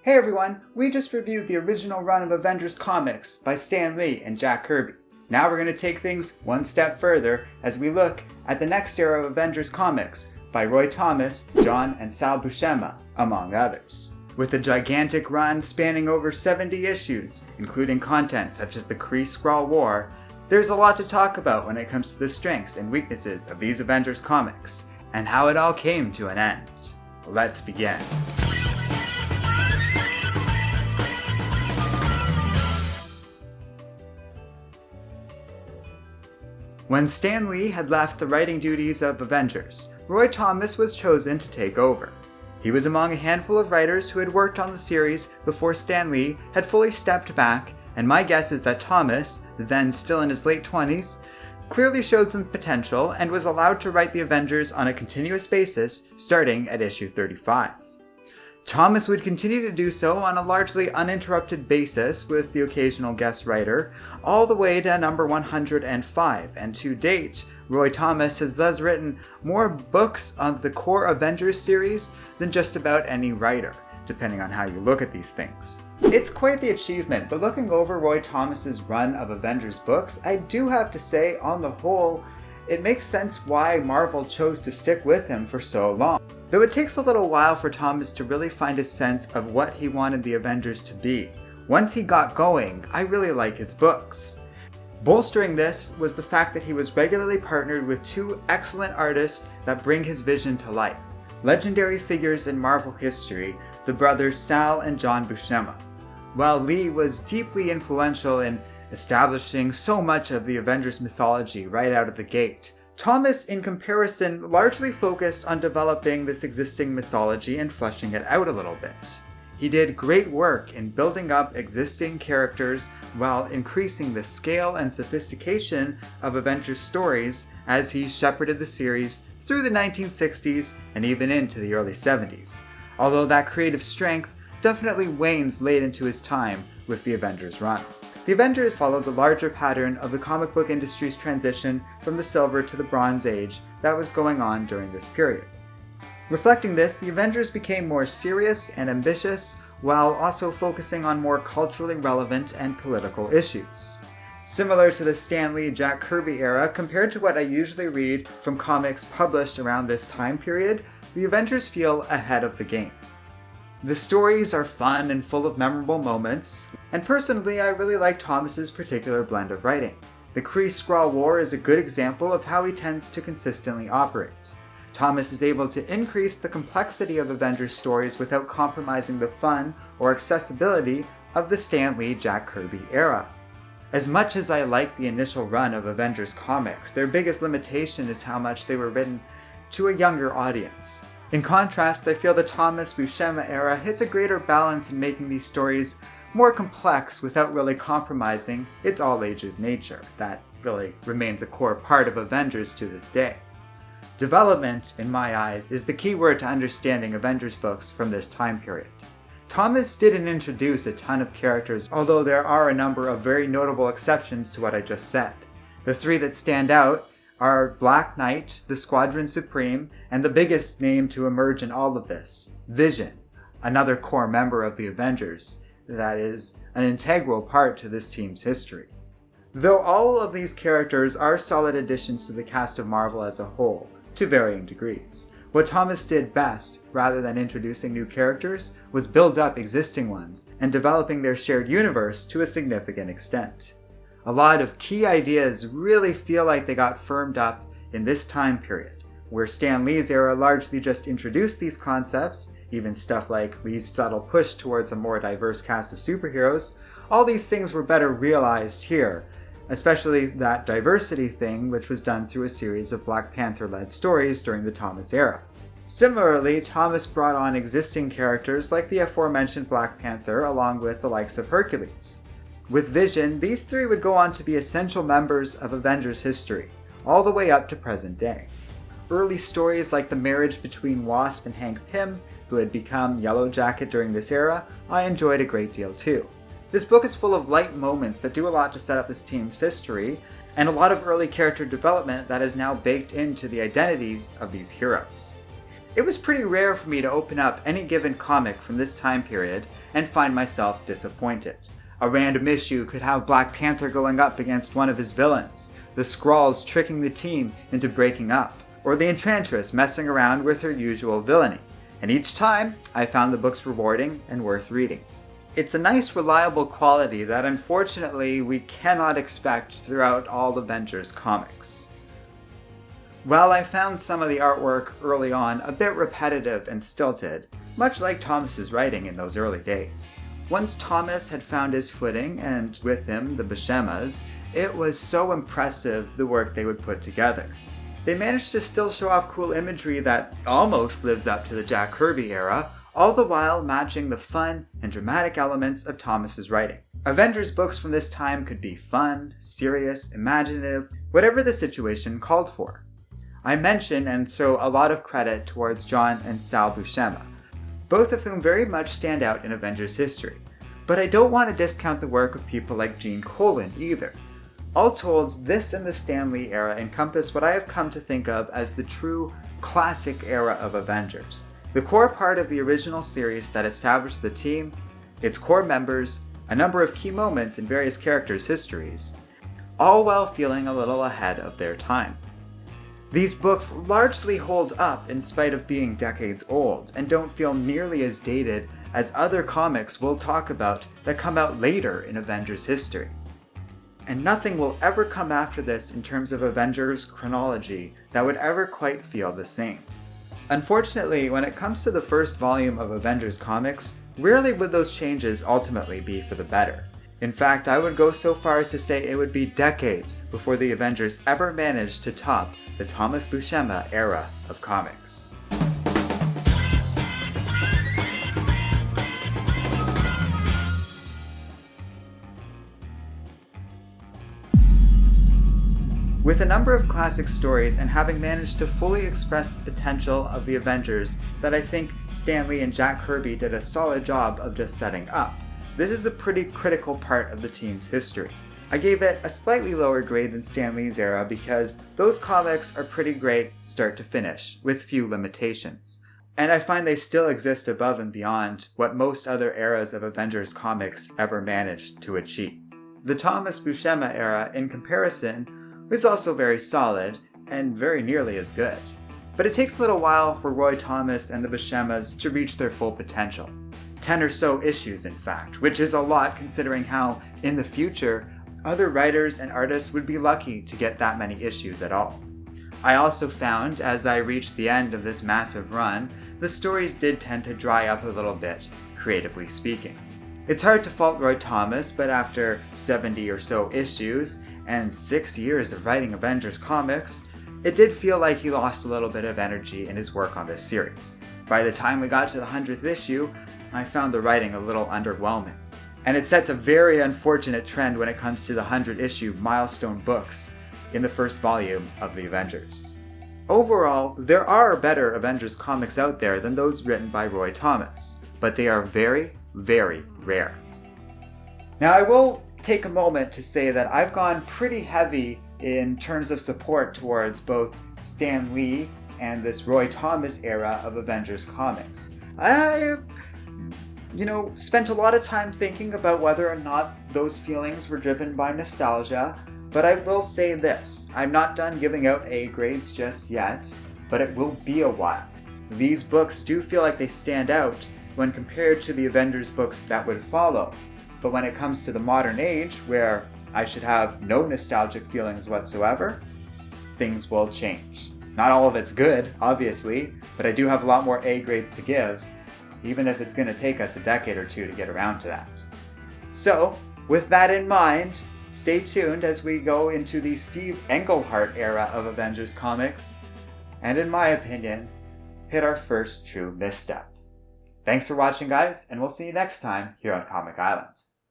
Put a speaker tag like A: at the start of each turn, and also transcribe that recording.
A: Hey everyone, we just reviewed the original run of Avengers comics by Stan Lee and Jack Kirby. Now we're going to take things one step further as we look at the next era of Avengers comics by Roy Thomas, John and Sal Buschema, among others. With a gigantic run spanning over 70 issues, including content such as the Kree Skrull War, there's a lot to talk about when it comes to the strengths and weaknesses of these Avengers comics, and how it all came to an end. Let's begin. When Stan Lee had left the writing duties of Avengers, Roy Thomas was chosen to take over. He was among a handful of writers who had worked on the series before Stan Lee had fully stepped back, and my guess is that Thomas, then still in his late 20s, clearly showed some potential and was allowed to write the Avengers on a continuous basis starting at issue 35. Thomas would continue to do so on a largely uninterrupted basis with the occasional guest writer, all the way to number 105, and to date, Roy Thomas has thus written more books of the core Avengers series than just about any writer, depending on how you look at these things. It's quite the achievement, but looking over Roy Thomas's run of Avengers books, I do have to say, on the whole, it makes sense why Marvel chose to stick with him for so long. Though it takes a little while for Thomas to really find a sense of what he wanted the Avengers to be. Once he got going, I really like his books. Bolstering this was the fact that he was regularly partnered with two excellent artists that bring his vision to life. Legendary figures in Marvel history, the brothers Sal and John Buschema. While Lee was deeply influential in establishing so much of the Avengers mythology right out of the gate, Thomas, in comparison, largely focused on developing this existing mythology and fleshing it out a little bit. He did great work in building up existing characters while increasing the scale and sophistication of Avengers stories as he shepherded the series through the 1960s and even into the early 70s, although that creative strength definitely wanes late into his time with the Avengers run. The Avengers followed the larger pattern of the comic book industry's transition from the Silver to the Bronze Age that was going on during this period. Reflecting this, the Avengers became more serious and ambitious, while also focusing on more culturally relevant and political issues. Similar to the Stan Lee Jack Kirby era, compared to what I usually read from comics published around this time period, the Avengers feel ahead of the game. The stories are fun and full of memorable moments, and personally I really like Thomas's particular blend of writing. The Kree Skrull War is a good example of how he tends to consistently operate. Thomas is able to increase the complexity of Avengers stories without compromising the fun or accessibility of the Stan Lee Jack Kirby era. As much as I like the initial run of Avengers comics, their biggest limitation is how much they were written to a younger audience. In contrast, I feel the Thomas Buschema era hits a greater balance in making these stories more complex without really compromising its all-ages nature. That really remains a core part of Avengers to this day. Development, in my eyes, is the key word to understanding Avengers books from this time period. Thomas didn't introduce a ton of characters, although there are a number of very notable exceptions to what I just said. The three that stand out are Black Knight, the Squadron Supreme, and the biggest name to emerge in all of this, Vision, another core member of the Avengers that is an integral part to this team's history. Though all of these characters are solid additions to the cast of Marvel as a whole, to varying degrees, what Thomas did best, rather than introducing new characters, was build up existing ones and developing their shared universe to a significant extent. A lot of key ideas really feel like they got firmed up in this time period, where Stan Lee's era largely just introduced these concepts, even stuff like Lee's subtle push towards a more diverse cast of superheroes. All these things were better realized here, especially that diversity thing, which was done through a series of Black Panther-led stories during the Thomas era. Similarly, Thomas brought on existing characters like the aforementioned Black Panther, along with the likes of Hercules. With Vision, these three would go on to be essential members of Avengers history, all the way up to present day. Early stories like the marriage between Wasp and Hank Pym, who had become Yellow Jacket during this era, I enjoyed a great deal too. This book is full of light moments that do a lot to set up this team's history, and a lot of early character development that is now baked into the identities of these heroes. It was pretty rare for me to open up any given comic from this time period and find myself disappointed. A random issue could have Black Panther going up against one of his villains, the Skrulls tricking the team into breaking up, or the Enchantress messing around with her usual villainy, and each time I found the books rewarding and worth reading. It's a nice, reliable quality that unfortunately we cannot expect throughout all Avengers comics. While I found some of the artwork early on a bit repetitive and stilted, much like Thomas's writing in those early days, once Thomas had found his footing and with him the Buschemas, it was so impressive the work they would put together. They managed to still show off cool imagery that almost lives up to the Jack Kirby era, all the while matching the fun and dramatic elements of Thomas's writing. Avengers books from this time could be fun, serious, imaginative, whatever the situation called for. I mention and throw a lot of credit towards John and Sal Buschema, both of whom very much stand out in Avengers history. But I don't want to discount the work of people like Gene Colan either. All told, this and the Stan Lee era encompass what I have come to think of as the true classic era of Avengers. The core part of the original series that established the team, its core members, a number of key moments in various characters' histories, all while feeling a little ahead of their time. These books largely hold up in spite of being decades old and don't feel nearly as dated as other comics we'll talk about that come out later in Avengers history. And nothing will ever come after this in terms of Avengers chronology that would ever quite feel the same. Unfortunately, when it comes to the first volume of Avengers comics, rarely would those changes ultimately be for the better. In fact, I would go so far as to say it would be decades before the Avengers ever managed to top the Thomas Buschema era of comics. With a number of classic stories and having managed to fully express the potential of the Avengers that I think Stan Lee and Jack Kirby did a solid job of just setting up, this is a pretty critical part of the team's history. I gave it a slightly lower grade than Stan Lee's era because those comics are pretty great start to finish, with few limitations. And I find they still exist above and beyond what most other eras of Avengers comics ever managed to achieve. The Thomas Buschema era, in comparison, was also very solid and very nearly as good. But it takes a little while for Roy Thomas and the Buscemas to reach their full potential. 10 or so issues, in fact, which is a lot considering how, in the future, other writers and artists would be lucky to get that many issues at all. I also found, as I reached the end of this massive run, the stories did tend to dry up a little bit, creatively speaking. It's hard to fault Roy Thomas, but after 70 or so issues, and 6 years of writing Avengers comics, it did feel like he lost a little bit of energy in his work on this series. By the time we got to the 100th issue, I found the writing a little underwhelming. And it sets a very unfortunate trend when it comes to the 100-issue milestone books in the first volume of the Avengers. Overall, there are better Avengers comics out there than those written by Roy Thomas, but they are very, very rare. Now I will take a moment to say that I've gone pretty heavy in terms of support towards both Stan Lee and this Roy Thomas era of Avengers comics. I spent a lot of time thinking about whether or not those feelings were driven by nostalgia, but I will say this, I'm not done giving out A grades just yet, but it will be a while. These books do feel like they stand out when compared to the Avengers books that would follow, but when it comes to the modern age, where I should have no nostalgic feelings whatsoever, things will change. Not all of it's good, obviously, but I do have a lot more A grades to give, even if it's going to take us a decade or two to get around to that. So, with that in mind, stay tuned as we go into the Steve Englehart era of Avengers comics, and in my opinion, hit our first true misstep. Thanks for watching, guys, and we'll see you next time here on Comic Island.